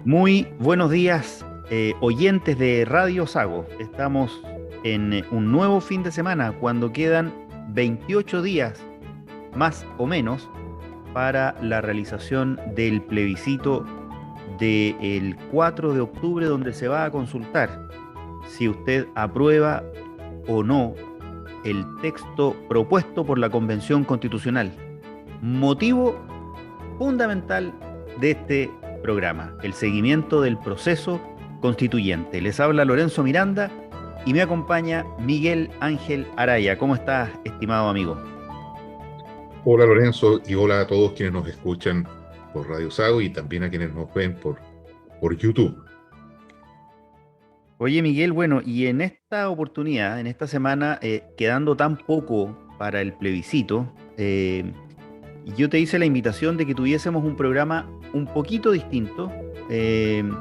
Muy buenos días, oyentes de Radio Sago. Estamos en un nuevo fin de semana cuando quedan 28 días más o menos para la realización del plebiscito del 4 de octubre, donde se va a consultar si usted aprueba o no el texto propuesto por la Convención Constitucional. Motivo fundamental de este programa, el seguimiento del proceso constituyente. Les habla Lorenzo Miranda y me acompaña Miguel Ángel Araya. ¿Cómo estás, estimado amigo? Hola Lorenzo y hola a todos quienes nos escuchan por Radio Sago y también a quienes nos ven por YouTube. Oye, Miguel, bueno, y en esta oportunidad, en esta semana, quedando tan poco para el plebiscito, yo te hice la invitación de que tuviésemos un programa un poquito distinto, en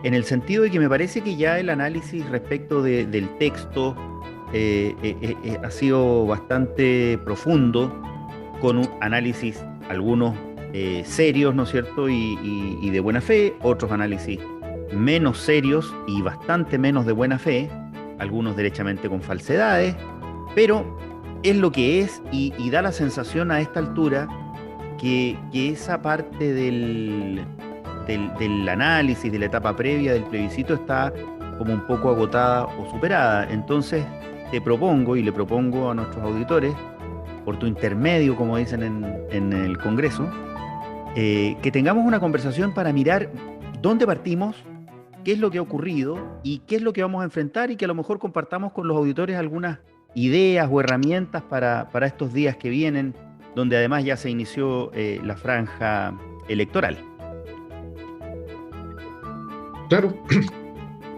el sentido de que me parece que ya el análisis respecto del texto ha sido bastante profundo, con un análisis, algunos serios, ¿no es cierto? Y de buena fe, otros análisis menos serios y bastante menos de buena fe, algunos derechamente con falsedades, pero es lo que es y da la sensación a esta altura que esa parte del análisis, de la etapa previa del plebiscito está como un poco agotada o superada. Entonces te propongo y le propongo a nuestros auditores, por tu intermedio, como dicen en el Congreso, que tengamos una conversación para mirar dónde partimos, qué es lo que ha ocurrido y qué es lo que vamos a enfrentar y que a lo mejor compartamos con los auditores algunas ideas o herramientas para estos días que vienen, donde además ya se inició la franja electoral. Claro,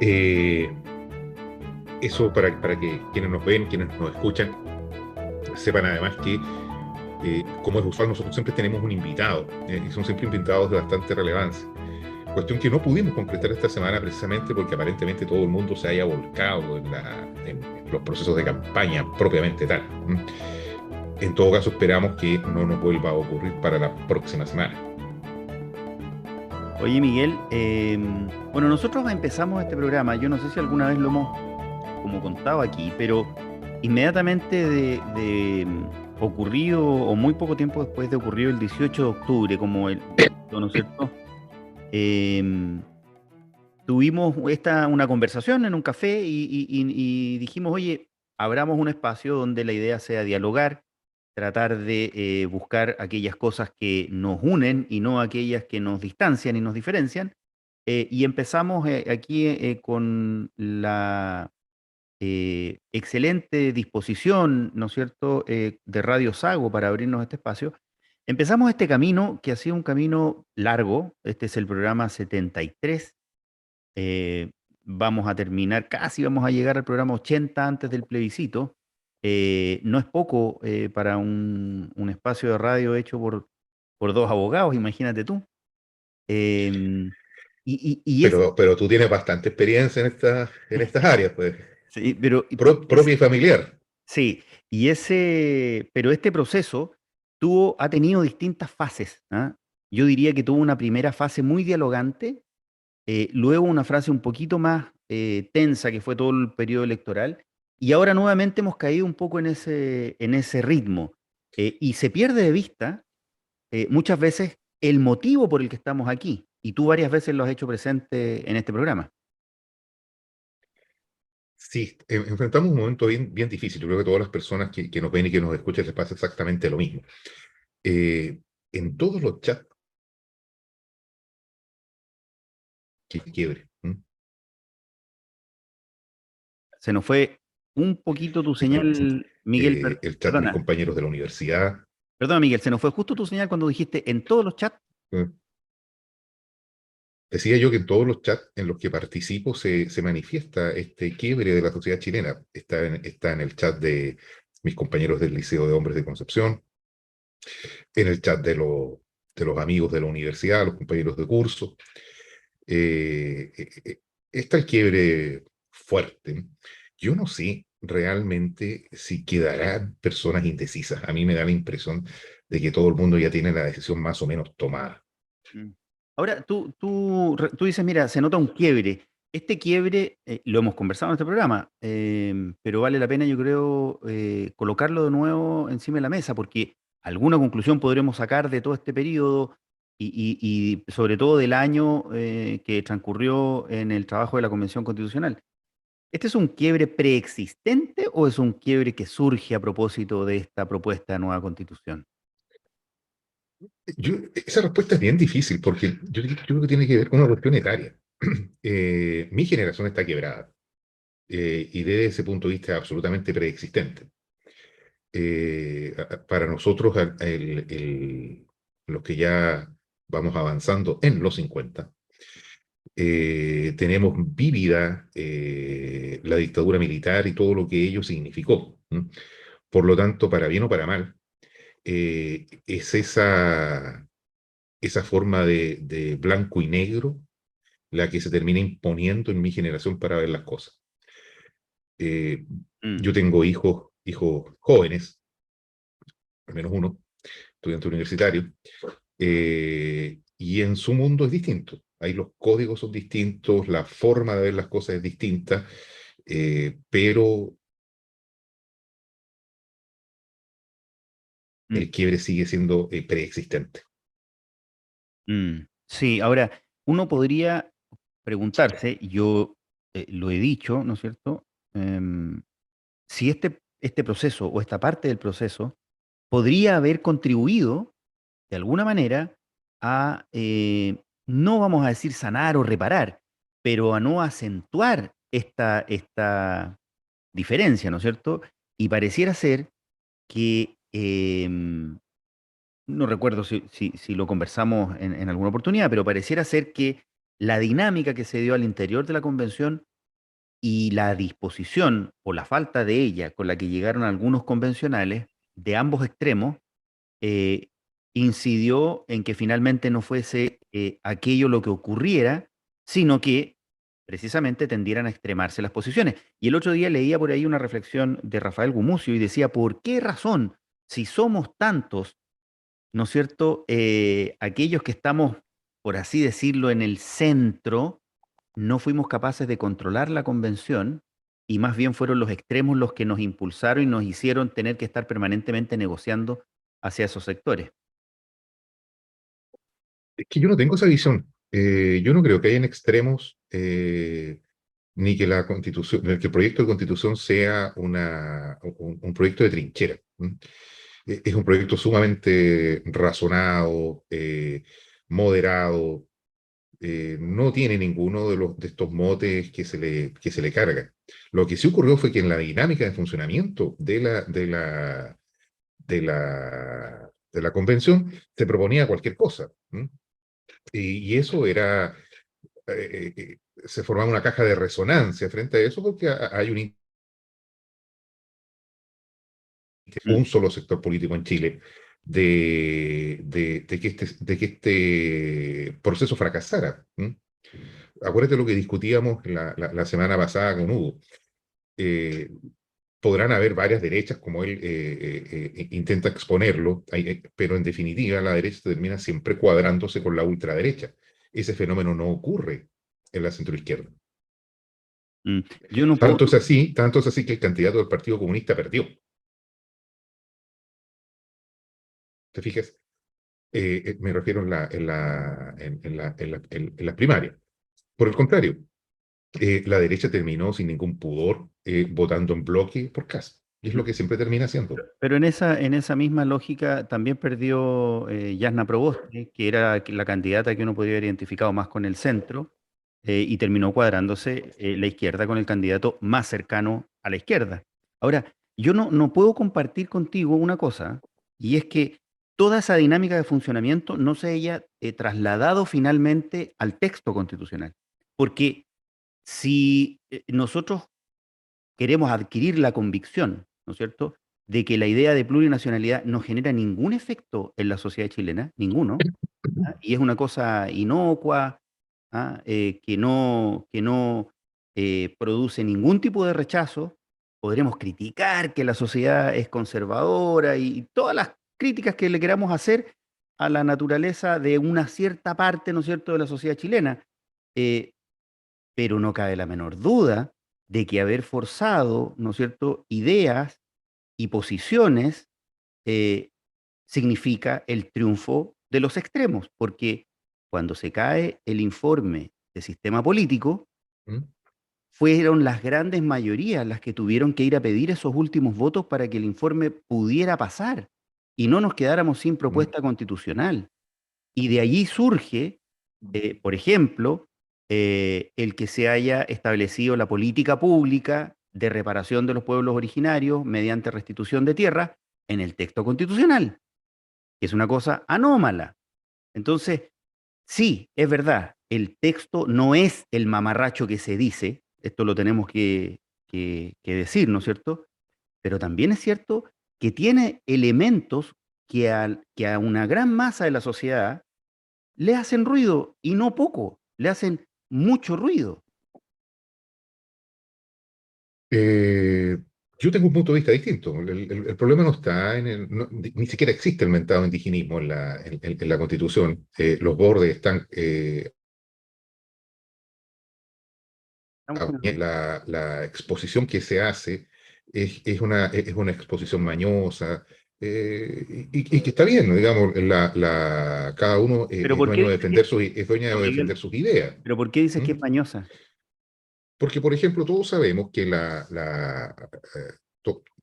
eh, eso para que quienes nos ven, quienes nos escuchan, sepan además que, como es usual, nosotros siempre tenemos un invitado, y son siempre invitados de bastante relevancia. Cuestión que no pudimos concretar esta semana precisamente porque aparentemente todo el mundo se haya volcado en los procesos de campaña propiamente tal. En todo caso, esperamos que no nos vuelva a ocurrir para la próxima semana. Oye, Miguel, bueno, nosotros empezamos este programa, yo no sé si alguna vez lo hemos como contado aquí, pero inmediatamente de ocurrido, o muy poco tiempo después de ocurrido el 18 de octubre, como el, ¿no es cierto? Em, Tuvimos una conversación en un café y dijimos, oye, abramos un espacio donde la idea sea dialogar, tratar de buscar aquellas cosas que nos unen y no aquellas que nos distancian y nos diferencian. Y empezamos aquí con la excelente disposición, ¿no es cierto?, de Radio Sago para abrirnos este espacio. Empezamos este camino que ha sido un camino largo. Este es el programa 73. eh, Vamos a terminar, casi vamos a llegar al programa 80 antes del plebiscito. No es poco para un espacio de radio hecho por dos abogados, imagínate tú. Em, y es, Pero tú tienes bastante experiencia en estas áreas, pues, sí, pero propia y familiar. sí, pero este proceso ha tenido distintas fases, ¿ah? Yo diría que tuvo una primera fase muy dialogante, luego una frase un poquito más tensa, que fue todo el periodo electoral, y ahora nuevamente hemos caído un poco en ese ritmo, y se pierde de vista muchas veces el motivo por el que estamos aquí, y tú varias veces lo has hecho presente en este programa. Sí, enfrentamos un momento bien difícil. Yo creo que todas las personas que nos ven y que nos escuchan les pasa exactamente lo mismo. Eh, en todos los chats que quiebre. Se nos fue un poquito tu Sí, señal, Miguel, el chat de mis perdona, compañeros de la universidad. perdona, Miguel, se nos fue justo tu señal cuando dijiste en todos los chats. eh, Decía yo que en todos los chats en los que participo se manifiesta este quiebre de la sociedad chilena. Está en el chat de mis compañeros del Liceo de Hombres de Concepción, en el chat de los amigos de la universidad, los compañeros de curso. Está el quiebre fuerte. Yo no sé realmente si quedarán personas indecisas. A mí me da la impresión de que todo el mundo ya tiene la decisión más o menos tomada. Mm. Ahora, tú dices, mira, se nota un quiebre. Este quiebre, lo hemos conversado en este programa, pero vale la pena, yo creo, colocarlo de nuevo encima de la mesa, porque alguna conclusión podremos sacar de todo este periodo y sobre todo del año que transcurrió en el trabajo de la Convención Constitucional. ¿Este es un quiebre preexistente o es un quiebre que surge a propósito de esta propuesta de nueva Constitución? Esa respuesta es bien difícil porque yo creo que tiene que ver con una cuestión etaria. Mi generación está quebrada y desde ese punto de vista es absolutamente preexistente. Para nosotros, los que ya vamos avanzando en los 50, tenemos vívida la dictadura militar y todo lo que ello significó. ¿M? Por lo tanto, para bien o para mal, es esa forma de blanco y negro la que se termina imponiendo en mi generación para ver las cosas. Eh, Mm, yo tengo hijos jóvenes, al menos uno, estudiante universitario, y en su mundo es distinto. Ahí los códigos son distintos, la forma de ver las cosas es distinta, pero mm, el quiebre sigue siendo preexistente. sí, ahora, uno podría preguntarse, y yo lo he dicho, ¿no es cierto? Em, si este proceso o esta parte del proceso podría haber contribuido de alguna manera a, no vamos a decir sanar o reparar, pero a no acentuar esta diferencia, ¿no es cierto? Y pareciera ser que, no recuerdo si lo conversamos en alguna oportunidad, pero pareciera ser que la dinámica que se dio al interior de la convención y la disposición o la falta de ella con la que llegaron algunos convencionales de ambos extremos, eh, incidió en que finalmente no fuese aquello lo que ocurriera, sino que precisamente tendieran a extremarse las posiciones. Y el otro día leía por ahí una reflexión de Rafael Gumucio y decía, ¿por qué razón, si somos tantos, ¿no es cierto? Aquellos que estamos, por así decirlo, en el centro, no fuimos capaces de controlar la convención y más bien fueron los extremos los que nos impulsaron y nos hicieron tener que estar permanentemente negociando hacia esos sectores. Es que yo no tengo esa visión. Yo no creo que hayan extremos, ni que la constitución, ni que el proyecto de constitución sea un proyecto de trinchera. ¿M? Es un proyecto sumamente razonado, moderado, no tiene ninguno de estos motes que se le carga. Lo que sí ocurrió fue que en la dinámica de funcionamiento de la convención se proponía cualquier cosa. ¿M? Y eso era, se formaba una caja de resonancia frente a eso porque hay un Mm, solo sector político en Chile de que este proceso fracasara. ¿M? Acuérdate lo que discutíamos la semana pasada con Hugo. Eh, podrán haber varias derechas, como él intenta exponerlo, pero en definitiva la derecha termina siempre cuadrándose con la ultraderecha. Ese fenómeno no ocurre en la centroizquierda. mm. Yo no puedo, Tanto es así que el candidato del Partido Comunista perdió. ¿Te fijas? Me refiero en las primarias. Por el contrario, la derecha terminó sin ningún pudor votando en bloque por Kast. Y es lo que siempre termina haciendo. pero en esa misma lógica también perdió Jasna Proboste, que era la candidata que uno podría haber identificado más con el centro, y terminó cuadrándose la izquierda con el candidato más cercano a la izquierda. Ahora, yo no puedo compartir contigo una cosa, y es que toda esa dinámica de funcionamiento no se haya trasladado finalmente al texto constitucional. Porque si nosotros queremos adquirir la convicción, ¿no es cierto?, de que la idea de plurinacionalidad no genera ningún efecto en la sociedad chilena, ninguno, ¿ah? Y es una cosa inocua, ¿ah? Que no produce ningún tipo de rechazo. Podremos criticar que la sociedad es conservadora y todas las críticas que le queramos hacer, a la naturaleza de una cierta parte, ¿no es cierto?, de la sociedad chilena. Eh, pero no cabe la menor duda de que haber forzado, ¿no es cierto?, ideas y posiciones eh, significa el triunfo de los extremos, porque cuando se cae el informe de sistema político, ¿Mm? fueron las grandes mayorías las que tuvieron que ir a pedir esos últimos votos para que el informe pudiera pasar y no nos quedáramos sin ¿Mm? propuesta constitucional. Y de allí surge, por ejemplo, el que se haya establecido la política pública de reparación de los pueblos originarios mediante restitución de tierra en el texto constitucional, que es una cosa anómala. Entonces, sí, es verdad, el texto no es el mamarracho que se dice, esto lo tenemos que decir, ¿no es cierto? Pero también es cierto que tiene elementos que a una gran masa de la sociedad le hacen ruido, y no poco, le hacen mucho ruido. Eh, yo tengo un punto de vista distinto. El problema no está en ni siquiera existe el mentado indigenismo en la Constitución. Los bordes están, Estamos con el- la exposición que se hace es una exposición mañosa, y que está bien, ¿no? Digamos, cada uno Pero es ¿por qué dueño de dices que, defender es dueño don de Miguel, defender sus ideas. pero por qué dices que ¿Mm? es mañosa? Porque, por ejemplo, todos sabemos que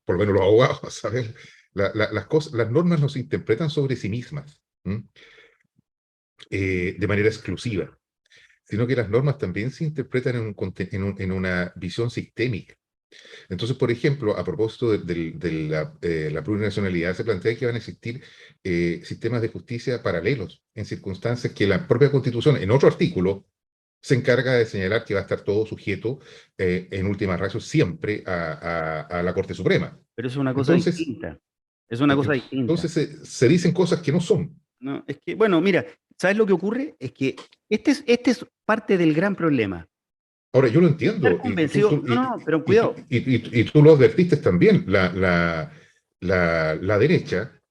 por lo menos los abogados sabemos, las cosas, las normas no se interpretan sobre sí mismas, ¿m? De manera exclusiva, sino que las normas también se interpretan en una visión sistémica. Entonces, por ejemplo, a propósito la plurinacionalidad, se plantea que van a existir sistemas de justicia paralelos en circunstancias que la propia Constitución, en otro artículo, se encarga de señalar que va a estar todo sujeto, en última ratio, siempre a la Corte Suprema. Pero es una cosa Entonces, distinta. Es una cosa distinta. entonces se dicen cosas que no son. No, es que, bueno, mira, ¿sabes lo que ocurre? Es que este es parte del gran problema. Ahora, yo lo Estar entiendo, convencido, no, no, no, pero cuidado. y tú lo advertiste también, la derecha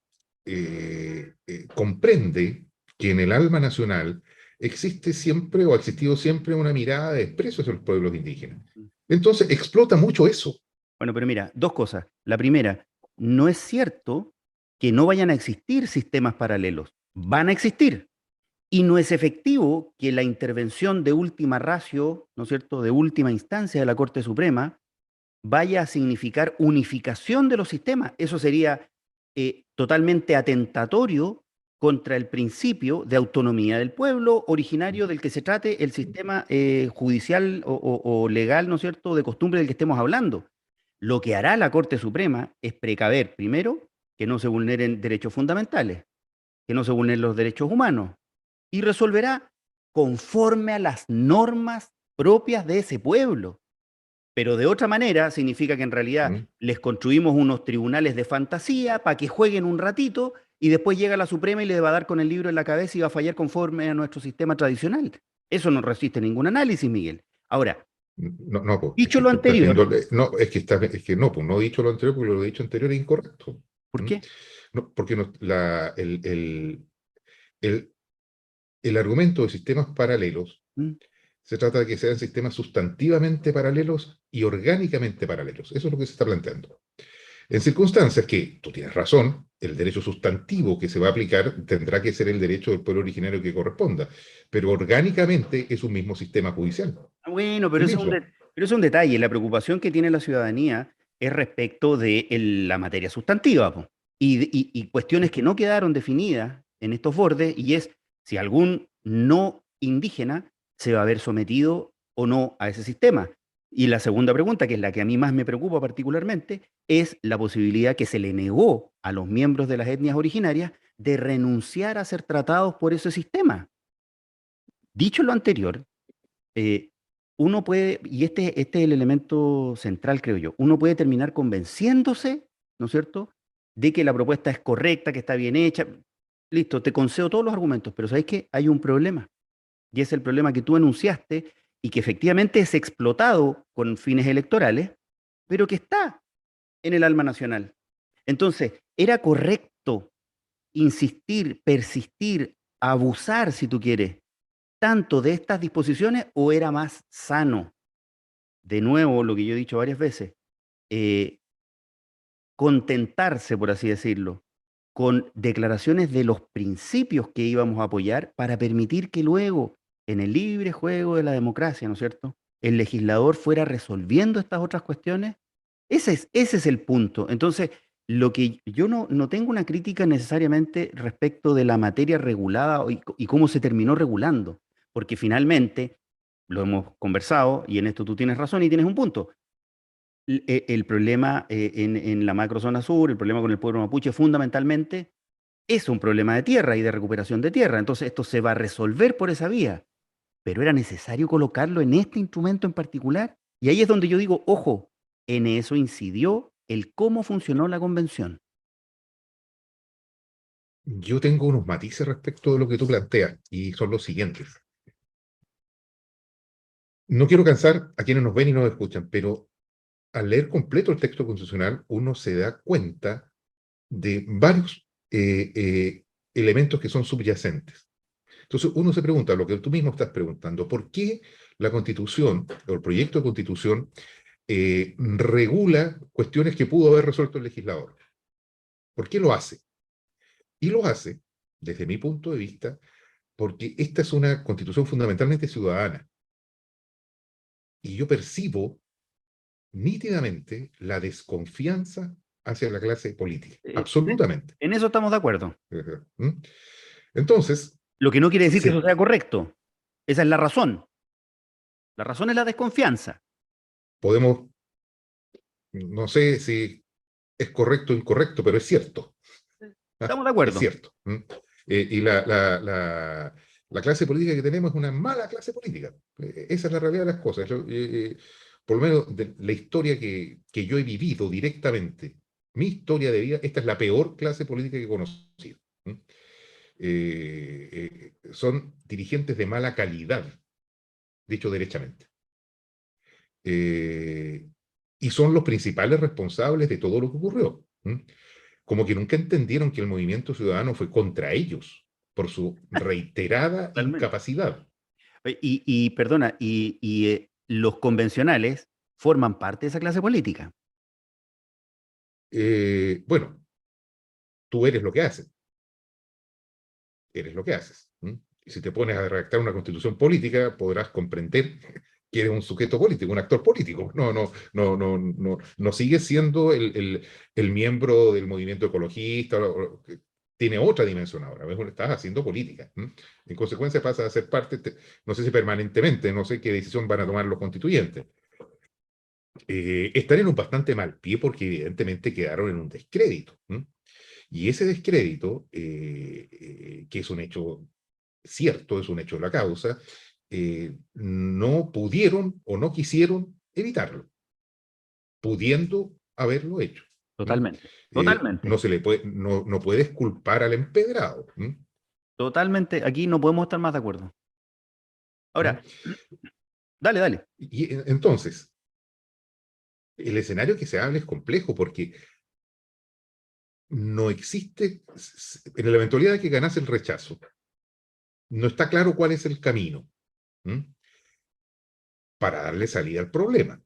comprende que en el alma nacional existe siempre o ha existido siempre una mirada de desprecio hacia los pueblos indígenas. Entonces explota mucho eso. Bueno, pero mira, dos cosas. La primera, no es cierto que no vayan a existir sistemas paralelos. Van a existir. Y no es efectivo que la intervención de última ratio, ¿no es cierto?, de última instancia de la Corte Suprema, vaya a significar unificación de los sistemas. Eso sería totalmente atentatorio contra el principio de autonomía del pueblo originario del que se trate el sistema judicial o legal, ¿no es cierto?, de costumbre del que estemos hablando. Lo que hará la Corte Suprema es precaver, primero, que no se vulneren derechos fundamentales, que no se vulneren los derechos humanos, y resolverá conforme a las normas propias de ese pueblo. Pero de otra manera significa que en realidad ¿Mm? les construimos unos tribunales de fantasía para que jueguen un ratito y después llega la Suprema y le va a dar con el libro en la cabeza y va a fallar conforme a nuestro sistema tradicional. Eso no resiste ningún análisis, Miguel. Ahora, No, no, pues, es dicho que lo tú estás anterior, viendo, no, es que no, pues no he dicho lo anterior porque lo he dicho anterior es incorrecto. ¿por ¿Mm? qué? No, porque el, el argumento de sistemas paralelos ¿Mm? se trata de que sean sistemas sustantivamente paralelos y orgánicamente paralelos. Eso es lo que se está planteando. En circunstancias que, tú tienes razón, el derecho sustantivo que se va a aplicar tendrá que ser el derecho del pueblo originario que corresponda, pero orgánicamente es un mismo sistema judicial. Bueno, pero El eso es mismo. pero eso es un detalle. La preocupación que tiene la ciudadanía es respecto de la materia sustantiva, po. Y cuestiones que no quedaron definidas en estos bordes, y es si algún no indígena se va a ver sometido o no a ese sistema. Y la segunda pregunta, que es la que a mí más me preocupa particularmente, es la posibilidad que se le negó a los miembros de las etnias originarias de renunciar a ser tratados por ese sistema. Dicho lo anterior, eh, uno puede, y este es el elemento central, creo yo, uno puede terminar convenciéndose, ¿no es cierto?, de que la propuesta es correcta, que está bien hecha. Listo, te concedo todos los argumentos, pero ¿sabes qué? Hay un problema, y es el problema que tú enunciaste y que efectivamente es explotado con fines electorales, pero que está en el alma nacional. Entonces, ¿era correcto insistir, persistir, abusar, si tú quieres, tanto de estas disposiciones o era más sano? De nuevo, lo que yo he dicho varias veces, eh, contentarse, por así decirlo, con declaraciones de los principios que íbamos a apoyar para permitir que luego, en el libre juego de la democracia, ¿no es cierto?, el legislador fuera resolviendo estas otras cuestiones. Ese es el punto. Entonces, lo que yo no tengo una crítica necesariamente respecto de la materia regulada y cómo se terminó regulando, porque finalmente, lo hemos conversado, y en esto tú tienes razón y tienes un punto. El problema en la macrozona sur, el problema con el pueblo mapuche, fundamentalmente es un problema de tierra y de recuperación de tierra. Entonces, esto se va a resolver por esa vía, pero era necesario colocarlo en este instrumento en particular. Y ahí es donde yo digo, ojo, en eso incidió el cómo funcionó la convención. Yo tengo unos matices respecto de lo que tú planteas, y son los siguientes. No quiero cansar a quienes nos ven y nos escuchan, pero al leer completo el texto constitucional, uno se da cuenta de varios elementos que son subyacentes. Entonces uno se pregunta, lo que tú mismo estás preguntando, ¿por qué la Constitución o el proyecto de Constitución regula cuestiones que pudo haber resuelto el legislador? ¿Por qué lo hace? Y lo hace, desde mi punto de vista, porque esta es una Constitución fundamentalmente ciudadana. Y yo percibo nítidamente la desconfianza hacia la clase política, absolutamente. En eso estamos de acuerdo. ¿Mm? Entonces, Lo que no quiere decir que eso sea correcto. Esa es la razón. La razón es la desconfianza. podemos, no sé si es correcto o incorrecto, pero es cierto. Estamos de Es acuerdo. cierto. Y la clase política que tenemos es una mala clase política. Esa es la realidad de las cosas. Por lo menos de la historia que yo he vivido directamente, mi historia de vida, esta es la peor clase política que he conocido. Son dirigentes de mala calidad, dicho derechamente. Y son los principales responsables de todo lo que ocurrió. Como que nunca entendieron que el movimiento ciudadano fue contra ellos por su reiterada Totalmente. incapacidad. Perdona, los convencionales forman parte de esa clase política. Bueno, tú eres lo que haces. Eres lo que haces. Y si te pones a redactar una constitución política, podrás comprender que eres un sujeto político, un actor político. No sigues siendo el miembro del movimiento ecologista. Tiene otra dimensión ahora. Estás haciendo política. En consecuencia, pasas a ser parte, no sé si permanentemente, no sé qué decisión van a tomar los constituyentes. Están en un bastante mal pie porque evidentemente quedaron en un descrédito. Y ese descrédito, que es un hecho cierto, es un hecho de la causa, no pudieron o no quisieron evitarlo, pudiendo haberlo hecho. Totalmente. Totalmente. No puedes culpar al empedrado. Totalmente. Aquí no podemos estar más de acuerdo. Ahora, dale, dale. Y entonces, el escenario que se habla es complejo porque no existe, en la eventualidad de que ganase el rechazo, no está claro cuál es el camino para darle salida al problema.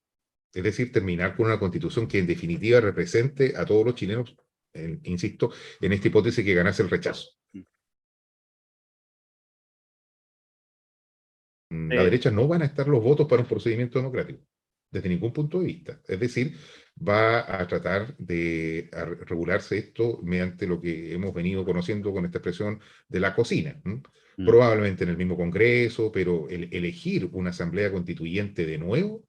Es decir, terminar con una constitución que en definitiva represente a todos los chilenos, insisto, en esta hipótesis que ganase el rechazo. La derecha no van a estar los votos para un procedimiento democrático, desde ningún punto de vista. Es decir, va a tratar de regularse esto mediante lo que hemos venido conociendo con esta expresión de la cocina. Probablemente en el mismo Congreso, pero elegir una asamblea constituyente de nuevo,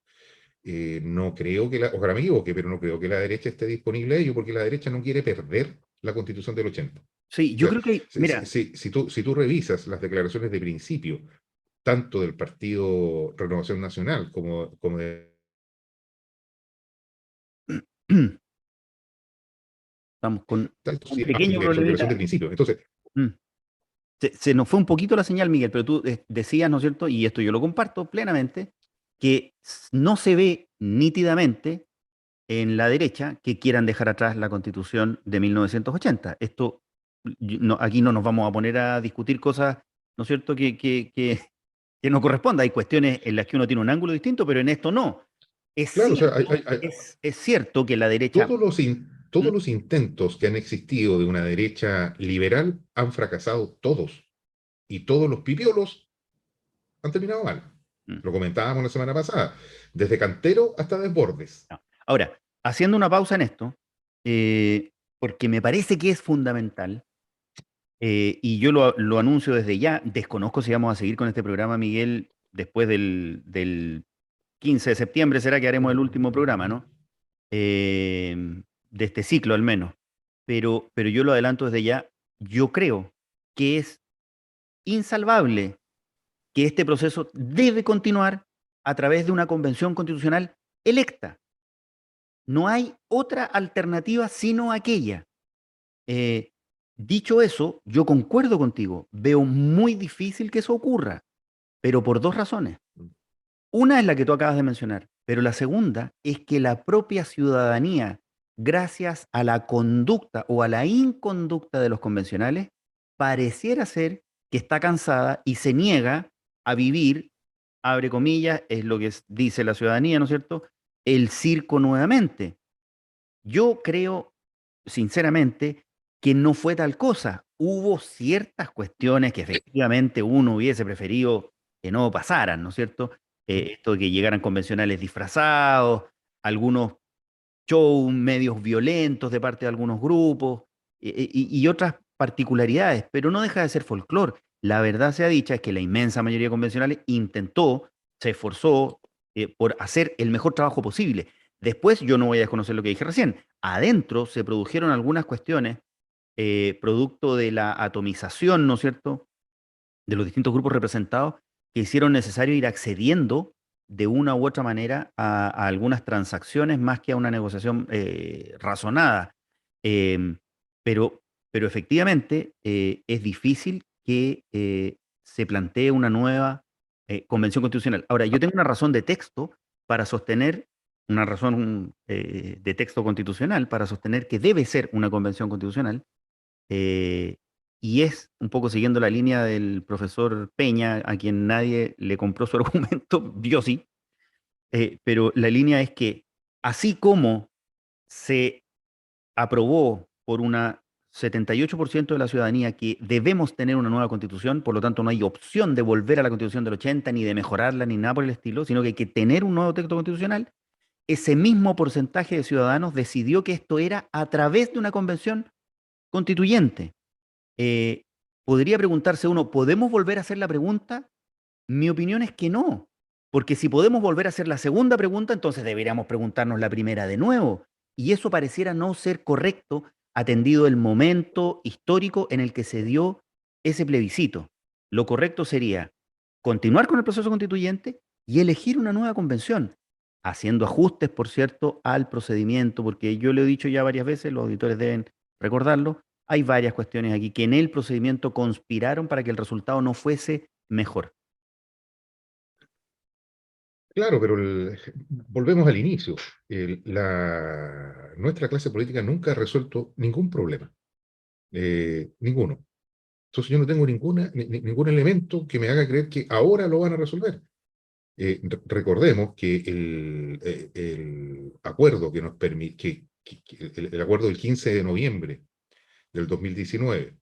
no creo que ojalá me equivoque, pero no creo que la derecha esté disponible a ello, porque la derecha no quiere perder la Constitución del 80. Sí, yo creo que, mira. Si tú revisas las declaraciones de principio, tanto del Partido Renovación Nacional como de... Estamos con un Sí, pequeño declaración problemita. de principio. Entonces, Se nos fue un poquito la señal, Miguel, pero tú decías, ¿no es cierto? Y esto yo lo comparto plenamente, que no se ve nítidamente en la derecha que quieran dejar atrás la Constitución de 1980. Esto aquí no nos vamos a poner a discutir cosas, ¿no es cierto?, que no corresponda. Hay cuestiones en las que uno tiene un ángulo distinto, pero en esto no. Claro, o sea, Es cierto que la derecha... todos ¿Mm? los intentos que han existido de una derecha liberal han fracasado todos. Y todos los pipiolos han terminado mal. Mm. Lo comentábamos la semana pasada, desde Cantero hasta Desbordes. No. Ahora, haciendo una pausa en esto, porque me parece que es fundamental, y yo lo anuncio desde ya, desconozco si vamos a seguir con este programa, Miguel, después del 15 de septiembre, será que haremos el último programa, ¿no? De este ciclo al menos. Pero yo lo adelanto desde ya, yo creo que es insalvable que este proceso debe continuar a través de una convención constitucional electa. No hay otra alternativa sino aquella. Eh, Dicho eso, yo concuerdo contigo, veo muy difícil que eso ocurra, pero por dos razones. Una es la que tú acabas de mencionar, pero la segunda es que la propia ciudadanía, gracias a la conducta o a la inconducta de los convencionales, pareciera ser que está cansada y se niega a vivir, abre comillas, es lo que dice la ciudadanía, ¿no es cierto?, el circo nuevamente. Yo creo, sinceramente, que no fue tal cosa. Hubo ciertas cuestiones que efectivamente uno hubiese preferido que no pasaran, ¿no es cierto? Esto de que llegaran convencionales disfrazados, algunos shows medios violentos de parte de algunos grupos y otras particularidades, pero no deja de ser folclore. La verdad sea dicha es que la inmensa mayoría de convencionales intentó, se esforzó por hacer el mejor trabajo posible. Después, yo no voy a desconocer lo que dije recién, adentro se produjeron algunas cuestiones producto de la atomización, ¿no es cierto?, de los distintos grupos representados que hicieron necesario ir accediendo de una u otra manera a algunas transacciones más que a una negociación razonada. Em, pero, pero efectivamente es difícil que se plantee una nueva convención constitucional. Ahora, yo tengo una razón de texto para sostener, una razón de texto constitucional para sostener que debe ser una convención constitucional, eh, y es un poco siguiendo la línea del profesor Peña, a quien nadie le compró su argumento, yo sí, pero la línea es que así como se aprobó por una 78% de la ciudadanía que debemos tener una nueva constitución, por lo tanto no hay opción de volver a la constitución del 80 ni de mejorarla ni nada por el estilo, sino que hay que tener un nuevo texto constitucional, ese mismo porcentaje de ciudadanos decidió que esto era a través de una convención constituyente. Eh, Podría preguntarse uno, ¿podemos volver a hacer la pregunta? Mi opinión es que no, porque si podemos volver a hacer la segunda pregunta, entonces deberíamos preguntarnos la primera de nuevo. Y eso pareciera no ser correcto, atendido el momento histórico en el que se dio ese plebiscito. Lo correcto sería continuar con el proceso constituyente y elegir una nueva convención, haciendo ajustes, por cierto, al procedimiento, porque yo lo he dicho ya varias veces, los auditores deben recordarlo, hay varias cuestiones aquí que en el procedimiento conspiraron para que el resultado no fuese mejor. Claro, pero volvemos al inicio. Nuestra clase política nunca ha resuelto ningún problema. Ninguno. Entonces yo no tengo ningún elemento que me haga creer que ahora lo van a resolver. Recordemos que el acuerdo que nos permite, el acuerdo del 15 de noviembre del 2019,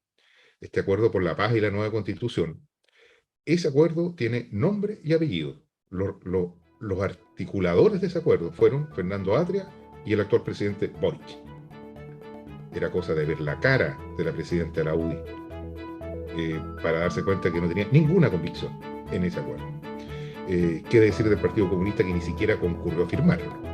este acuerdo por la paz y la nueva constitución, ese acuerdo tiene nombre y apellido. Los articuladores de ese acuerdo fueron Fernando Atria y el actual presidente Boric. Era cosa de ver la cara de la presidenta de la UDI para darse cuenta que no tenía ninguna convicción en ese acuerdo. ¿Qué decir del Partido Comunista, que ni siquiera concurrió a firmarlo?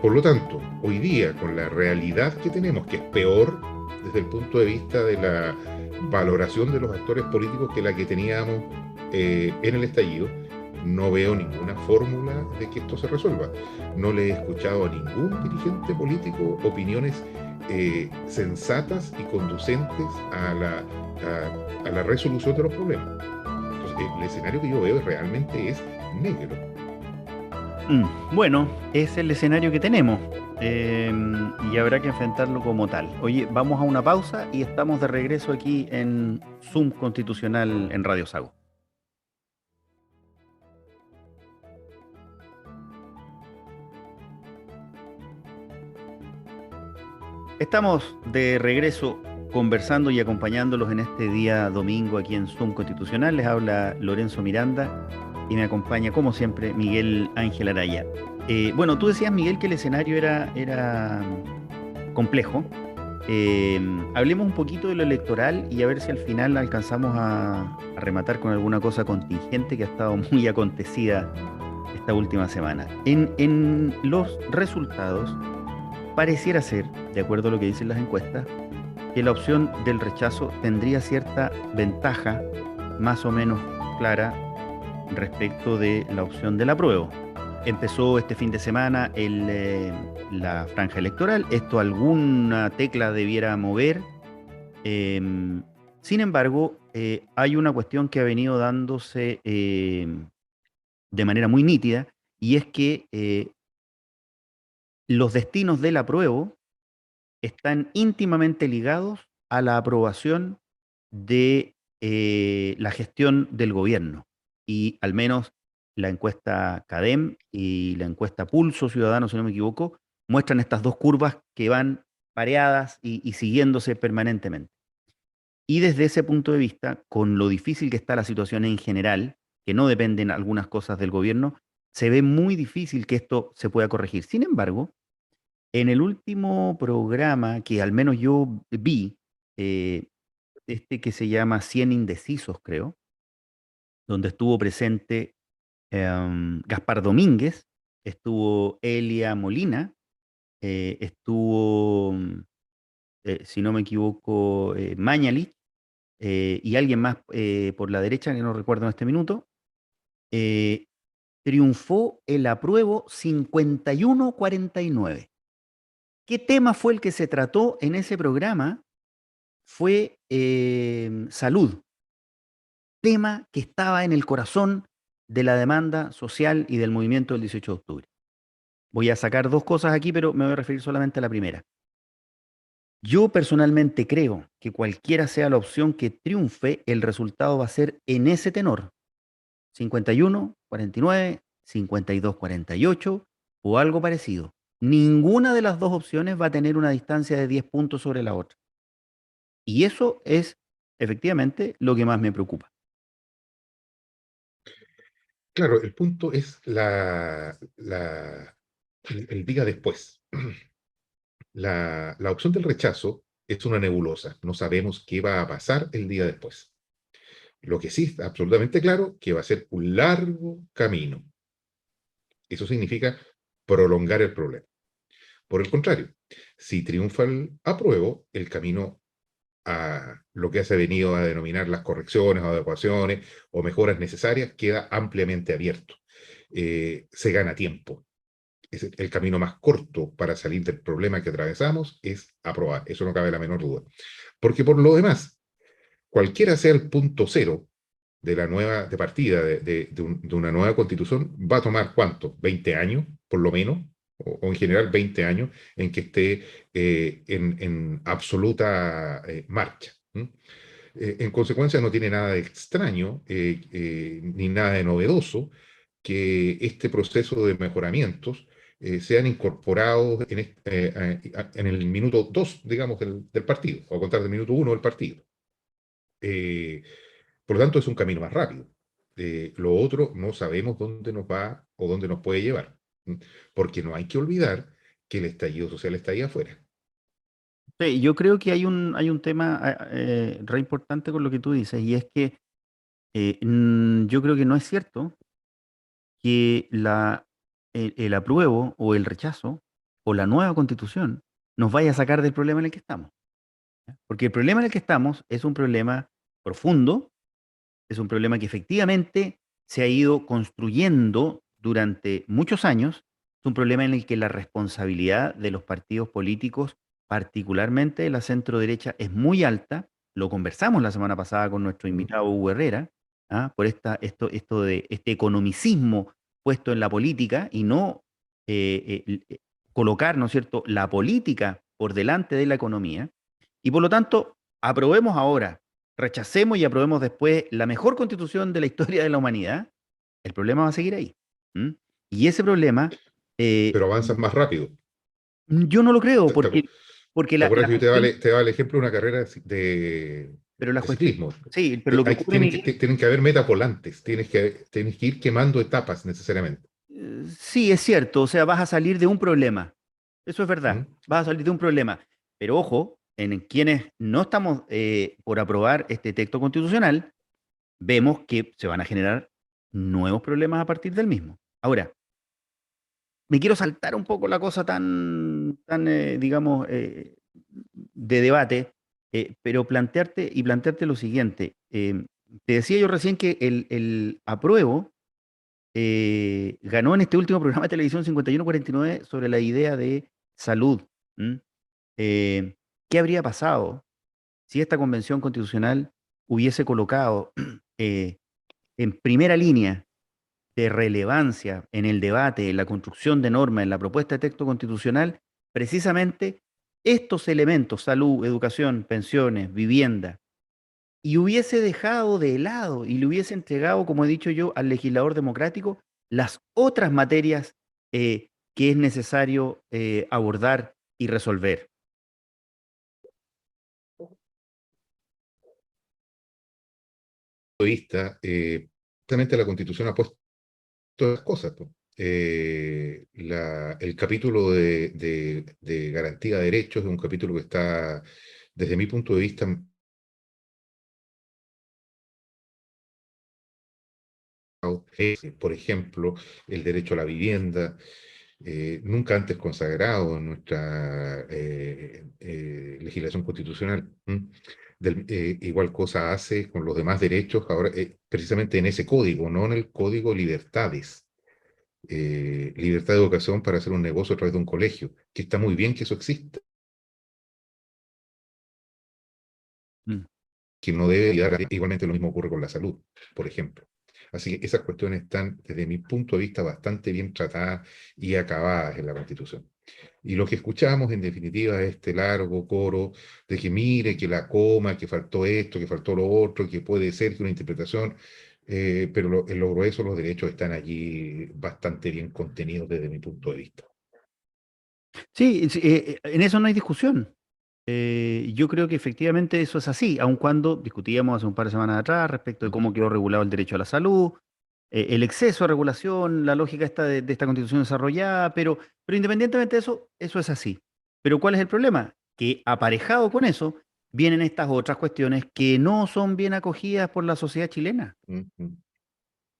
Por lo tanto, hoy día, con la realidad que tenemos, que es peor desde el punto de vista de la valoración de los actores políticos que la que teníamos en el estallido, no veo ninguna fórmula de que esto se resuelva. No le he escuchado a ningún dirigente político opiniones sensatas y conducentes a la resolución de los problemas. Entonces, el escenario que yo veo realmente es negro. Bueno, es el escenario que tenemos. y habrá que enfrentarlo como tal. Oye, vamos a una pausa y estamos de regreso aquí en Zoom Constitucional en Radio Sago. Estamos de regreso conversando y acompañándolos en este día domingo aquí en Zoom Constitucional. Les habla Lorenzo Miranda y me acompaña, como siempre, Miguel Ángel Araya. Bueno, tú decías, Miguel, que el escenario era complejo. Hablemos un poquito de lo electoral y a ver si al final alcanzamos a rematar con alguna cosa contingente que ha estado muy acontecida esta última semana. En los resultados, pareciera ser, de acuerdo a lo que dicen las encuestas, que la opción del rechazo tendría cierta ventaja más o menos clara respecto de la opción del apruebo. Empezó este fin de semana la franja electoral, esto alguna tecla debiera mover. Sin embargo, hay una cuestión que ha venido dándose de manera muy nítida, y es que los destinos del apruebo están íntimamente ligados a la aprobación de la gestión del gobierno. Y al menos la encuesta CADEM y la encuesta Pulso Ciudadano, si no me equivoco, muestran estas dos curvas que van pareadas y siguiéndose permanentemente. Y desde ese punto de vista, con lo difícil que está la situación en general, que no dependen algunas cosas del gobierno, se ve muy difícil que esto se pueda corregir. Sin embargo, en el último programa que al menos yo vi, eh, este que se llama 100 Indecisos, creo, donde estuvo presente Gaspar Domínguez, estuvo Elia Molina, estuvo, si no me equivoco, Mañalich, y alguien más por la derecha, que no recuerdo en este minuto, eh, triunfó el apruebo 51-49. ¿Qué tema fue el que se trató en ese programa? Fue salud, tema que estaba en el corazón de la demanda social y del movimiento del 18 de octubre. Voy a sacar dos cosas aquí, pero me voy a referir solamente a la primera. Yo personalmente creo que cualquiera sea la opción que triunfe, el resultado va a ser en ese tenor: 51-49, 52-48 o algo parecido. Ninguna de las dos opciones va a tener una distancia de 10 puntos sobre la otra. Y eso es efectivamente lo que más me preocupa. Claro, el punto es el día después. La opción del rechazo es una nebulosa. No sabemos qué va a pasar el día después. Lo que sí está absolutamente claro, que va a ser un largo camino. Eso significa prolongar el problema. Por el contrario, si triunfa el apruebo, el camino a lo que se ha venido a denominar las correcciones o adecuaciones o mejoras necesarias queda ampliamente abierto. Se gana tiempo. Es el camino más corto para salir del problema que atravesamos es aprobar. Eso no cabe la menor duda. Porque por lo demás, cualquiera sea el punto cero de la nueva de partida de una nueva constitución, va a tomar ¿cuánto? ¿20 años, por lo menos? O en general 20 años en que esté en absoluta marcha. En consecuencia, no tiene nada de extraño ni nada de novedoso que este proceso de mejoramientos sean incorporados en el minuto 2, digamos, del partido, o a contar del minuto 1 del partido. Eh, por lo tanto, es un camino más rápido. Lo otro no sabemos dónde nos va o dónde nos puede llevar, porque no hay que olvidar que el estallido social está ahí afuera. Sí, yo creo que hay un tema re importante con lo que tú dices, y es que yo creo que no es cierto que el apruebo o el rechazo o la nueva constitución nos vaya a sacar del problema en el que estamos. ¿Ya? Porque el problema en el que estamos es un problema profundo, es un problema que efectivamente se ha ido construyendo durante muchos años, es un problema en el que la responsabilidad de los partidos políticos, particularmente de la centro derecha, es muy alta. Lo conversamos la semana pasada con nuestro invitado Hugo Herrera, ¿ah? Por esto de este economicismo puesto en la política y no colocar, ¿no es cierto?, la política por delante de la economía, y por lo tanto, aprobemos ahora, rechacemos y aprobemos después la mejor constitución de la historia de la humanidad, el problema va a seguir ahí. ¿M? Y ese problema, eh, pero avanzas más rápido. yo no lo creo, ¿Te, te acu- porque te acuerdas la que yo te daba, cuestión, te daba el ejemplo de una carrera pero la de cuestión, ciclismo? sí, pero lo que ocurre, Miguel, Tienen que haber metas volantes, tienes que ir quemando etapas necesariamente. sí, es cierto, o sea, vas a salir de un problema, eso es ¿Mm? verdad, vas a salir de un problema, pero ojo, en quienes no estamos por aprobar este texto constitucional, vemos que se van a generar nuevos problemas a partir del mismo. Ahora, me quiero saltar un poco la cosa digamos, de debate, pero plantearte lo siguiente. Te decía yo recién que el apruebo ganó en este último programa de televisión 51-49 sobre la idea de salud. ¿M? Eh, ¿Qué habría pasado si esta convención constitucional hubiese colocado eh, en primera línea de relevancia en el debate, en la construcción de normas, en la propuesta de texto constitucional, precisamente estos elementos, salud, educación, pensiones, vivienda, y hubiese dejado de lado y le hubiese entregado, como he dicho yo, al legislador democrático las otras materias que es necesario abordar y resolver? De vista, justamente la Constitución ha puesto todas las cosas, po. El capítulo de garantía de derechos es un capítulo que está, desde mi punto de vista, por ejemplo, el derecho a la vivienda, nunca antes consagrado en nuestra legislación constitucional. ¿M? Igual cosa hace con los demás derechos, ahora precisamente en ese código, no en el código libertades. Libertad de educación para hacer un negocio a través de un colegio, que está muy bien que eso exista, Mm. que no debe dar, igualmente lo mismo ocurre con la salud, por ejemplo. Así que esas cuestiones están, desde mi punto de vista, bastante bien tratadas y acabadas en la Constitución. Y lo que escuchamos, en definitiva, es este largo coro de que mire, que la coma, que faltó esto, que faltó lo otro, que puede ser que una interpretación, pero en lo grueso los derechos están allí bastante bien contenidos desde mi punto de vista. Sí, sí, en eso no hay discusión. Yo creo que efectivamente eso es así, aun cuando discutíamos hace un par de semanas atrás respecto de ¿Mm? cómo quedó regulado el derecho a la salud, el exceso de regulación, la lógica esta de esta constitución desarrollada, pero independientemente de eso, eso es así. Pero ¿cuál es el problema? Que aparejado con eso vienen estas otras cuestiones que no son bien acogidas por la sociedad chilena. ¿Mm? ¿Mm?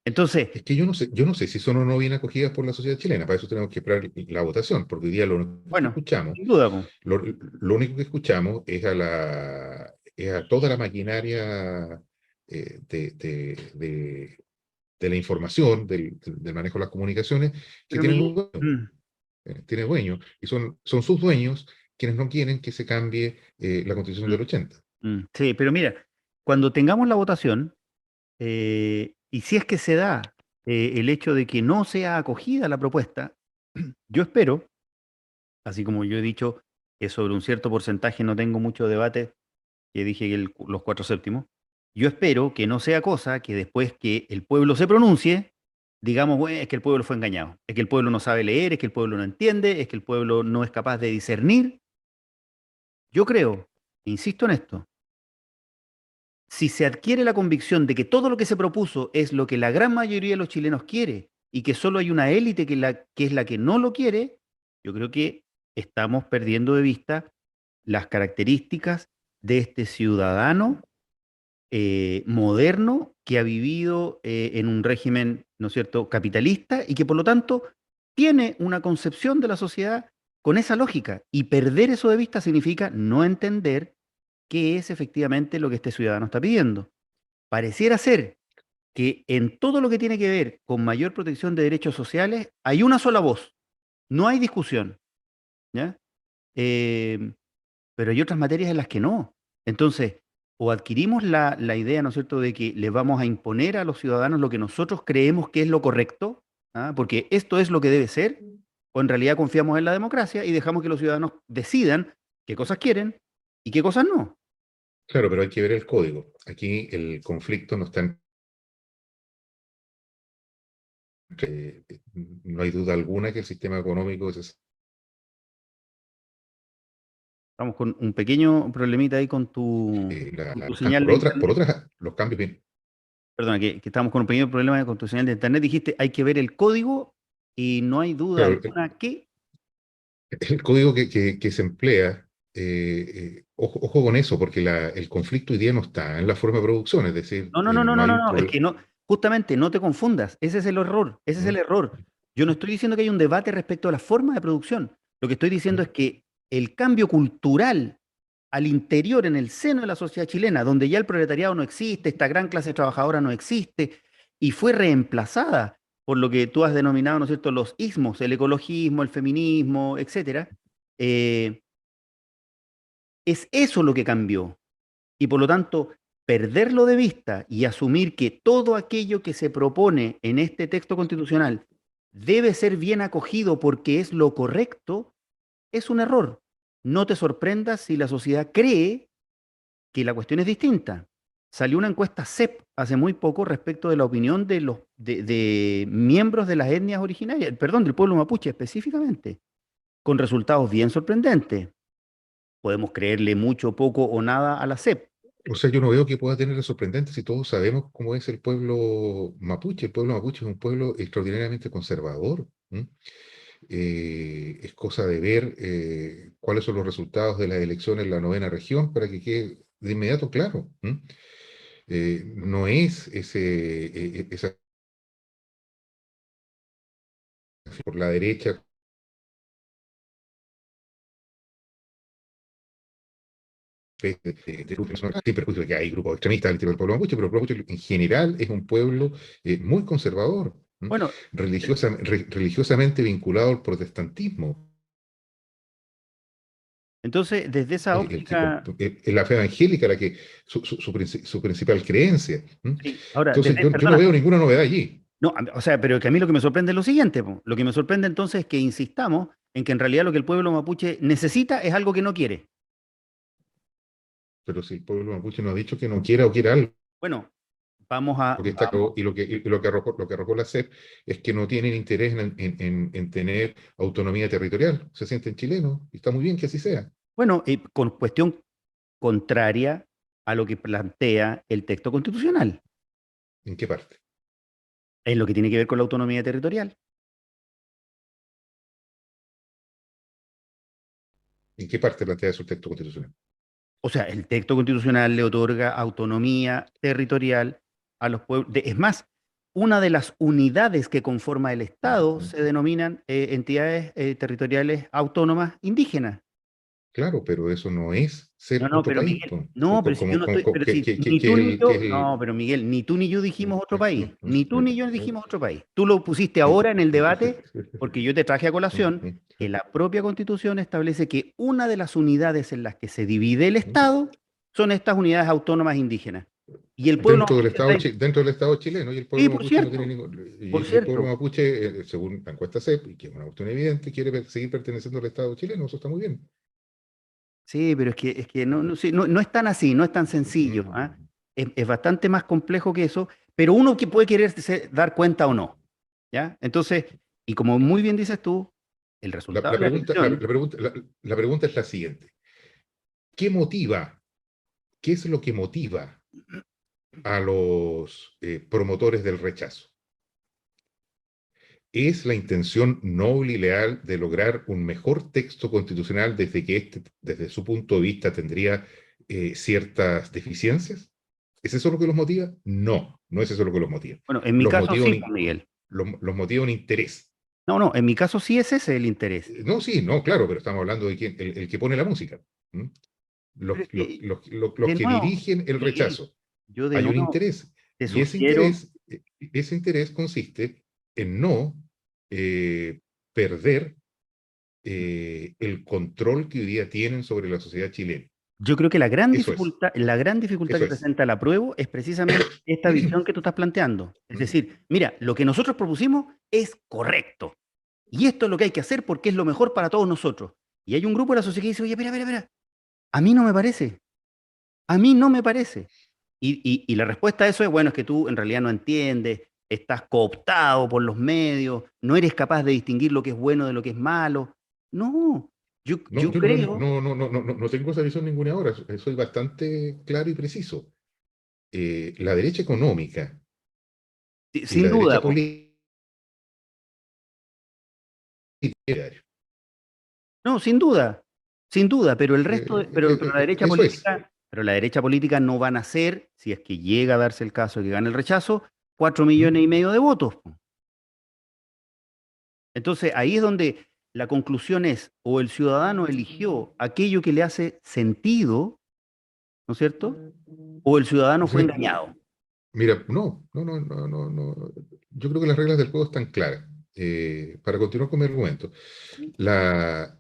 Entonces, Es que yo no sé si son o no bien acogidas por la sociedad chilena, para eso tenemos que esperar la votación, porque hoy día lo único que bueno, escuchamos, sin duda, po. lo único que escuchamos es a toda la maquinaria de la información, del manejo de las comunicaciones, que Pero tienen Miguel, un dueño, tiene dueños, y son sus dueños quienes no quieren que se cambie la Constitución del 80. sí, pero mira, cuando tengamos la votación, y si es que se da el hecho de que no sea acogida la propuesta, yo espero, así como yo he dicho que sobre un cierto porcentaje no tengo mucho debate, que dije que los cuatro séptimos, yo espero que no sea cosa que después que el pueblo se pronuncie, digamos, "Bueno, es que el pueblo fue engañado, es que el pueblo no sabe leer, es que el pueblo no entiende, es que el pueblo no es capaz de discernir". Yo creo, insisto en esto, si se adquiere la convicción de que todo lo que se propuso es lo que la gran mayoría de los chilenos quiere y que solo hay una élite que es la que no lo quiere, yo creo que estamos perdiendo de vista las características de este ciudadano moderno que ha vivido en un régimen, ¿no es cierto?, capitalista y que por lo tanto tiene una concepción de la sociedad con esa lógica. Y perder eso de vista significa no entender qué es efectivamente lo que este ciudadano está pidiendo. Pareciera ser que en todo lo que tiene que ver con mayor protección de derechos sociales hay una sola voz, no hay discusión, ¿ya? Eh, pero hay otras materias en las que no. Entonces, o adquirimos la idea, ¿no es cierto?, de que le vamos a imponer a los ciudadanos lo que nosotros creemos que es lo correcto, ¿ah? Porque esto es lo que debe ser, o en realidad confiamos en la democracia y dejamos que los ciudadanos decidan qué cosas quieren y qué cosas no. Claro, pero hay que ver el código. Aquí el conflicto no está no hay duda alguna que el sistema económico es Estamos con un pequeño problemita ahí con tu señal de por internet. otras, los cambios bien. Perdona, que estamos con un pequeño problema con tu señal de internet. Dijiste, hay que ver el código y no hay duda Claro, alguna que... el código que se emplea, ojo con eso, porque el conflicto hoy día no está en la forma de producción, es decir, No, no, no, no, no no, hay no, un no, es problema. que no, justamente no te confundas, ese es el error, ese es el error. Yo no estoy diciendo que hay un debate respecto a la forma de producción, lo que estoy diciendo es que el cambio cultural al interior, en el seno de la sociedad chilena, donde ya el proletariado no existe, esta gran clase trabajadora no existe, y fue reemplazada por lo que tú has denominado, ¿no es cierto?, los ismos, el ecologismo, el feminismo, etcétera, eh, es eso lo que cambió. Y por lo tanto, perderlo de vista y asumir que todo aquello que se propone en este texto constitucional debe ser bien acogido porque es lo correcto, es un error. No te sorprendas si la sociedad cree que la cuestión es distinta. Salió una encuesta CEP hace muy poco respecto de la opinión de miembros de las etnias originarias, perdón, del pueblo mapuche específicamente, con resultados bien sorprendentes. Podemos creerle mucho, poco o nada a la CEP. O sea, yo no veo que pueda tener de sorprendente si todos sabemos cómo es el pueblo mapuche. El pueblo mapuche es un pueblo extraordinariamente conservador. ¿M? Es cosa de ver cuáles son los resultados de las elecciones en la novena región para que quede de inmediato claro. ¿M? No es esa por la derecha sí, perjuicio que hay grupos extremistas al interior del pueblo mapuche, pero el pueblo mapuche en general es un pueblo muy conservador, Bueno, religiosamente vinculado al protestantismo. entonces, desde esa óptica, Es la fe evangélica la que su principal creencia. sí, ahora, Entonces, yo no perdona, veo ninguna novedad allí. no, o sea, pero que a mí lo que me sorprende es lo siguiente, po. Lo que me sorprende entonces es que insistamos en que en realidad lo que el pueblo mapuche necesita es algo que no quiere. Pero si el pueblo mapuche no ha dicho que no quiera o quiera algo, Bueno, vamos a, porque está, vamos, lo que arrojó la CEP es que no tienen interés en tener autonomía territorial. Se sienten chilenos y está muy bien que así sea. bueno, con cuestión contraria a lo que plantea el texto constitucional, ¿En qué parte? es lo que tiene que ver con la autonomía territorial. ¿En qué parte plantea su texto constitucional? O sea, el texto constitucional le otorga autonomía territorial a los pueblos. Es más, una de las unidades que conforma el Estado se denominan entidades territoriales autónomas indígenas. Claro, pero eso no es No, ser no, otro pero país. Miguel, no, pero si yo no estoy, pero si ni tú ni yo, no, pero Miguel, ni tú ni yo dijimos otro país, ni tú ni yo dijimos otro país. Tú lo pusiste ahora en el debate porque yo te traje a colación que la propia Constitución establece que una de las unidades en las que se divide el Estado son estas unidades autónomas indígenas. Y el pueblo Dentro del mapuche Estado, dentro del Estado chileno, y el sí, pueblo por mapuche no tiene cierto, ningún. por Y el pueblo cierto. mapuche, según la encuesta CEP, y que es una cuestión evidente, quiere seguir perteneciendo al Estado chileno, eso está muy bien. Sí, pero es que no, no, sí, no es tan así, no es tan sencillo, ¿ah? Mm. Es bastante más complejo que eso, pero uno que puede quererse dar cuenta o no, ¿ya? Entonces, y como muy bien dices tú, el La, resultado la de la pregunta, la, la elección, pregunta, la, la pregunta es la siguiente. ¿Qué motiva? ¿Qué es lo que motiva a los promotores del rechazo? ¿Es la intención noble y leal de lograr un mejor texto constitucional desde que desde su punto de vista, tendría ciertas deficiencias? ¿Es eso lo que los motiva? No, no es eso lo que los motiva. bueno, en mi Los caso motiva sí, pues, Miguel. los motiva un interés. No, no, en mi caso sí es ese el interés. No, sí, no, claro, pero estamos hablando de quién, el que pone la música. ¿Mm? Pero Los, es los, que, los, los, los de que nuevo, dirigen el Miguel, rechazo. yo de Hay un nuevo interés, te y sugiero, ese interés consiste en no perder el control que hoy día tienen sobre la sociedad chilena. yo creo que Eso es, la gran dificultad eso que es. presenta el apruebo es precisamente esta visión que tú estás planteando. Es decir, mira, lo que nosotros propusimos es correcto. Y esto es lo que hay que hacer porque es lo mejor para todos nosotros. Y hay un grupo de la sociedad que dice, oye, espera, espera, espera, a mí no me parece, a mí no me parece. Y la respuesta a eso es, bueno, es que tú en realidad no entiendes, estás cooptado por los medios, no eres capaz de distinguir lo que es bueno de lo que es malo. No, No, yo yo no, creo, no tengo esa visión ninguna ahora, soy bastante claro y preciso. La derecha económica y sin la derecha duda, po. política, No, sin duda, pero el resto, pero la derecha eso es. política, pero la derecha política no van a ser, si es que llega a darse el caso de que gane el rechazo, 4,5 millones de votos, po. Entonces, ahí es donde la conclusión es, o el ciudadano eligió aquello que le hace sentido, ¿no es cierto? O el ciudadano fue Sí, engañado. mira, no. Yo creo que las reglas del juego están claras. Para continuar con mi argumento,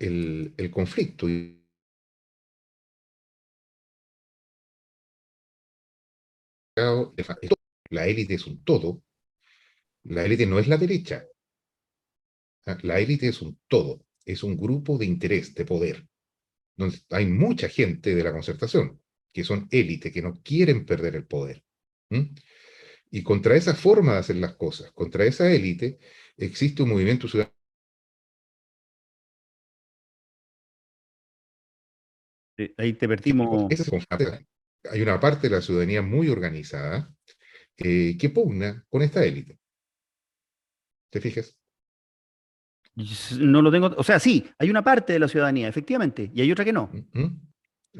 el conflicto y la élite es un todo, la élite no es la derecha, ¿ah? La élite es un todo, es un grupo de interés, de poder, donde hay mucha gente de la concertación, que son élite, que no quieren perder el poder. ¿Mm? Y contra esa forma de hacer las cosas, contra esa élite, existe un movimiento ciudadano. Ahí te perdimos. Hay una parte de la ciudadanía muy organizada que pugna con esta élite. ¿Te fijas? No lo tengo, o sea, sí, hay una parte de la ciudadanía, efectivamente, y hay otra que no. ¿Mm? ¿Mm?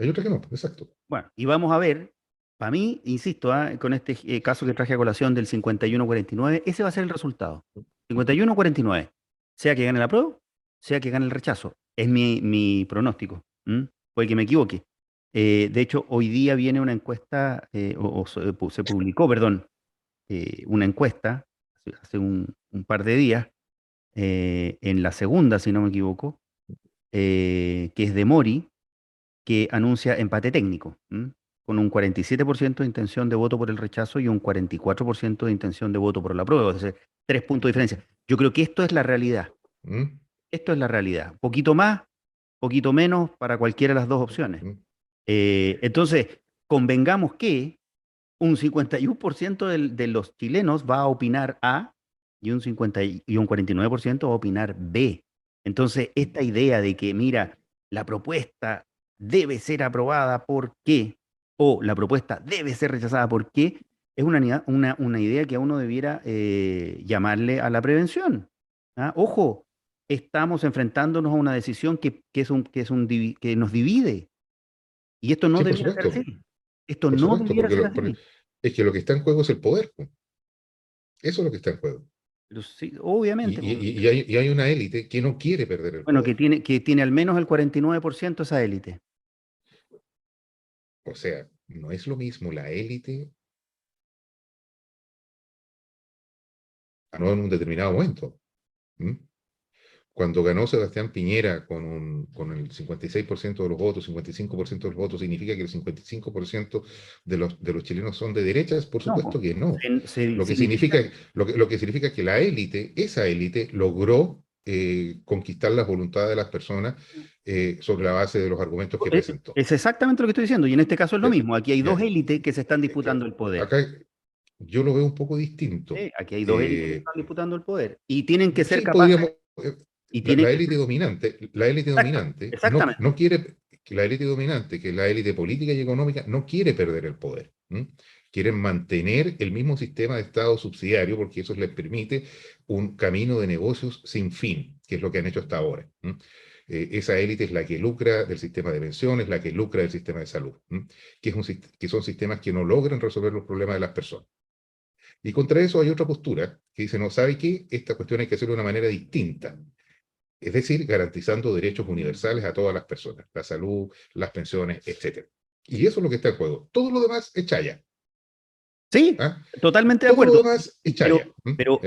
Hay otra que no, exacto. Bueno, y vamos a ver, para mí, insisto, con este caso que traje a colación del 51-49, ese va a ser el resultado. 51-49, sea que gane la prueba, sea que gane el rechazo. Es mi pronóstico. ¿M? Puede que me equivoque. De hecho, hoy día viene una encuesta, se publicó, perdón, una encuesta hace un par de días, en la segunda, si no me equivoco, que es de Mori, que anuncia empate técnico, ¿m? Con un 47% de intención de voto por el rechazo y un 44% de intención de voto por la prueba, es decir, 3 puntos de diferencia. Yo creo que esto es la realidad. ¿Mm? Esto es la realidad. Poquito más, poquito menos para cualquiera de las dos opciones. ¿Mm? Entonces, convengamos que un 51% de los chilenos va a opinar A y y un 49% va a opinar B. Entonces, esta idea de que, mira, la propuesta debe ser aprobada porque, o la propuesta debe ser rechazada porque, es una idea que a uno debiera llamarle a la prevención. ¿Ah? Ojo, estamos enfrentándonos a una decisión que nos divide. Y esto no Sí, por debiera ser supuesto, así. Esto no debiera porque ser así. es que lo que está en juego es el poder. Po. Eso es lo que está en juego. Pero sí, obviamente, pues, Y hay una élite que no quiere perder el bueno, poder. que tiene al menos el 49% esa élite. O sea, no es lo mismo la élite ganó en un determinado momento. ¿Mm? Cuando ganó Sebastián Piñera con el 56% de los votos, 55% de los votos, ¿significa que el 55% de los chilenos son de derechas? Por No, pues, supuesto que no. significa, Lo que significa que la élite, esa élite, logró conquistar las voluntades de las personas sobre la base de los argumentos que presentó. es exactamente lo que estoy diciendo, y en este caso es lo Ya, mismo. Aquí hay dos ya, élites que se están disputando claro. el poder. Acá yo lo veo un poco distinto. Aquí hay dos élites que Eh, están disputando el poder. Y tienen que ser sí, capaces, podríamos, y tienen que ser, la élite exacto, dominante exactamente. no quiere, que la élite dominante, que es la élite política y económica, no quiere perder el poder. ¿M? Quieren mantener el mismo sistema de Estado subsidiario porque eso les permite un camino de negocios sin fin, que es lo que han hecho hasta ahora. ¿M? Esa élite es la que lucra del sistema de pensiones, la que lucra del sistema de salud, ¿m? Que son sistemas que no logran resolver los problemas de las personas. Y contra eso hay otra postura que dice, no, ¿sabe qué? Esta cuestión hay que hacerlo de una manera distinta. Es decir, garantizando derechos universales a todas las personas, la salud, las pensiones, etc. Y eso es lo que está en juego. Todo lo demás es chaya. Sí, ¿Ah? totalmente de Todo lo acuerdo. demás es Pero, chaya.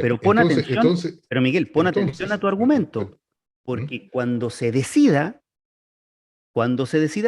pero pon atención, pero Miguel, pon atención a Entonces, tu argumento, porque cuando se decida,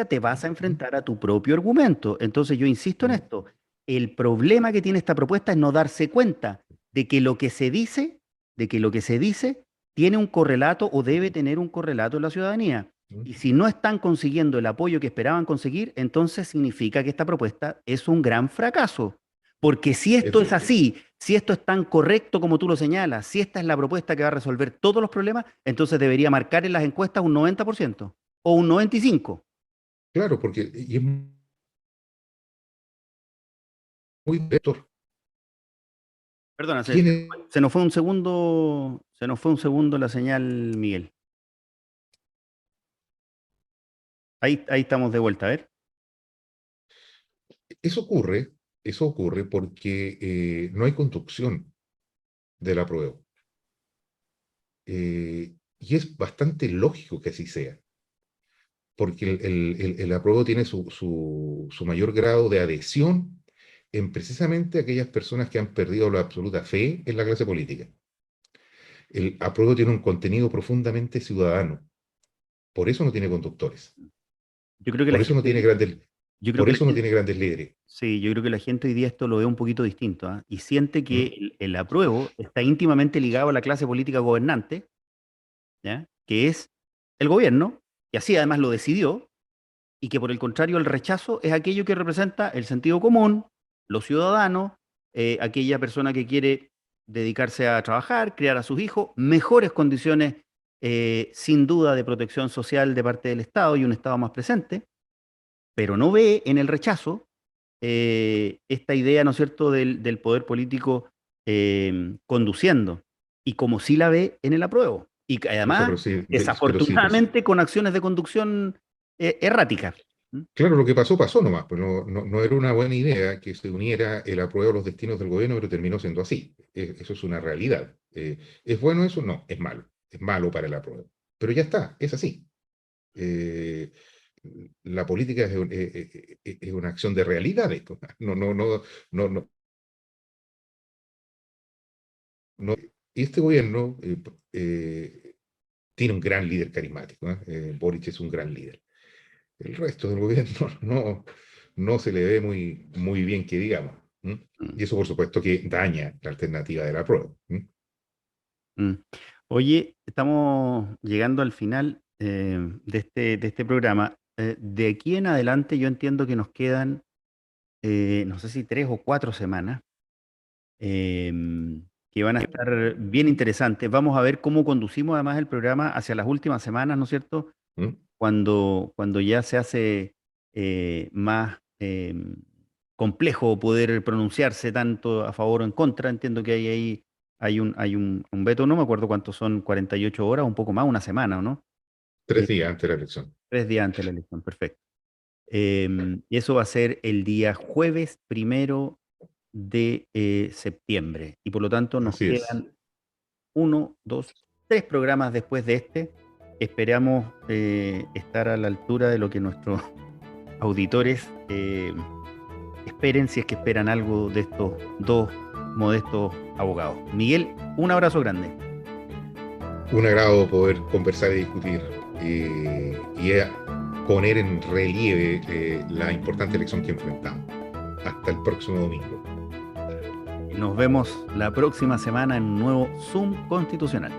te vas a enfrentar a tu propio argumento. Entonces yo insisto en esto. El problema que tiene esta propuesta es no darse cuenta de que lo que se dice, de que lo que se dice tiene un correlato o debe tener un correlato en la ciudadanía. Y si no están consiguiendo el apoyo que esperaban conseguir, entonces significa que esta propuesta es un gran fracaso. Porque si esto es Eso, así, si esto es tan correcto como tú lo señalas, si esta es la propuesta que va a resolver todos los problemas, entonces debería marcar en las encuestas un 90% o un 95%. claro, porque y es muy director. Perdona, ¿Quién es? se nos fue un segundo la señal, Miguel. Ahí estamos de vuelta, a ver. Eso ocurre, eso ocurre porque no hay conducción de la prueba. Y es bastante lógico que así sea, porque el apruebo tiene su mayor grado de adhesión en precisamente aquellas personas que han perdido la absoluta fe en la clase política. El apruebo tiene un contenido profundamente ciudadano, por eso no tiene conductores, Yo creo que la por eso no tiene gente, grandes, yo creo por que la eso no gente, tiene grandes líderes. sí, yo creo que la gente hoy día esto lo ve un poquito distinto, ¿ah? Y siente que ¿Mm? el apruebo está íntimamente ligado a la clase política gobernante, ¿ya? Que es el gobierno, y así además lo decidió, y que por el contrario el rechazo es aquello que representa el sentido común, los ciudadanos, aquella persona que quiere dedicarse a trabajar, criar a sus hijos, mejores condiciones sin duda de protección social de parte del Estado y un Estado más presente, pero no ve en el rechazo esta idea, ¿no es cierto?, del poder político conduciendo, y como sí la ve en el apruebo. Y que O sea, además, pero sí, pero sí. desafortunadamente, con acciones de conducción erráticas. ¿Mm? Claro, lo que pasó, pasó nomás, pues no era una buena idea que se uniera el apruebo a los destinos del gobierno, pero terminó siendo así. Eso es una realidad. ¿Es bueno eso? No, es malo para el apruebo. Pero ya está, es así. Eh, la política es una acción de realidades. Pues. No, no, no. Y este gobierno tiene un gran líder carismático. Boric es un gran líder. El resto del gobierno no se le ve muy bien que digamos. ¿M? Mm, Y eso, por supuesto, que daña la alternativa de la prueba. ¿M? mm. Oye, estamos llegando al final de este programa. De aquí en adelante yo entiendo que nos quedan, no sé si 3 o 4 semanas, que van a estar bien interesantes. Vamos a ver cómo conducimos además el programa hacia las últimas semanas, ¿no es cierto? ¿M? Cuando ya se hace más complejo poder pronunciarse tanto a favor o en contra. Entiendo que hay un veto, no me acuerdo cuántos son, 48 horas, un poco más, una semana, ¿o no? Tres Eh, días antes de la elección. 3 días antes de la elección, perfecto. Y eso va a ser el día jueves 1 de septiembre. Y por lo tanto nos Así es. quedan 1, 2, 3 programas después de este. Esperamos estar a la altura de lo que nuestros auditores esperen, si es que esperan algo de estos dos modestos abogados. Miguel, un abrazo grande. Un agrado poder conversar y discutir y poner en relieve la importante elección que enfrentamos. Hasta el próximo domingo. Nos vemos la próxima semana en un nuevo Zoom Constitucional.